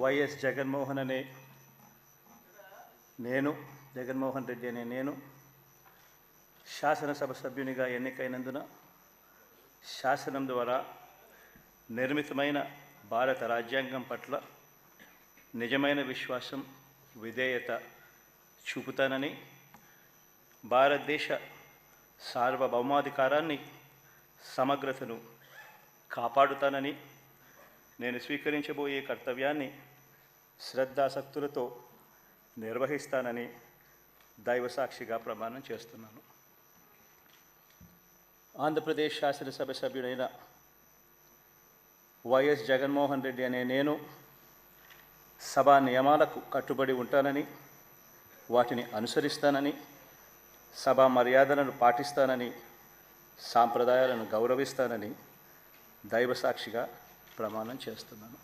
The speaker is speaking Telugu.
వైఎస్ జగన్మోహన్ అనే నేను జగన్మోహన్ రెడ్డి అనే నేను శాసనసభ సభ్యునిగా ఎన్నికైనందున శాసనం ద్వారా నిర్మితమైన భారత రాజ్యాంగం పట్ల నిజమైన విశ్వాసం విధేయత చూపుతానని, భారతదేశ సార్వభౌమాధికారాన్ని సమగ్రతను కాపాడుతానని, నేను స్వీకరించబోయే కర్తవ్యాన్ని శ్రద్ధాసక్తులతో నిర్వహిస్తానని దైవసాక్షిగా ప్రమాణం చేస్తున్నాను. ఆంధ్రప్రదేశ్ శాసనసభ సభ్యుడైన వైఎస్ జగన్మోహన్ రెడ్డి అనే నేను సభా నియమాలకు కట్టుబడి ఉంటానని, వాటిని అనుసరిస్తానని, సభా మర్యాదలను పాటిస్తానని, సాంప్రదాయాలను గౌరవిస్తానని దైవసాక్షిగా ప్రమాణం చేస్తున్నాను.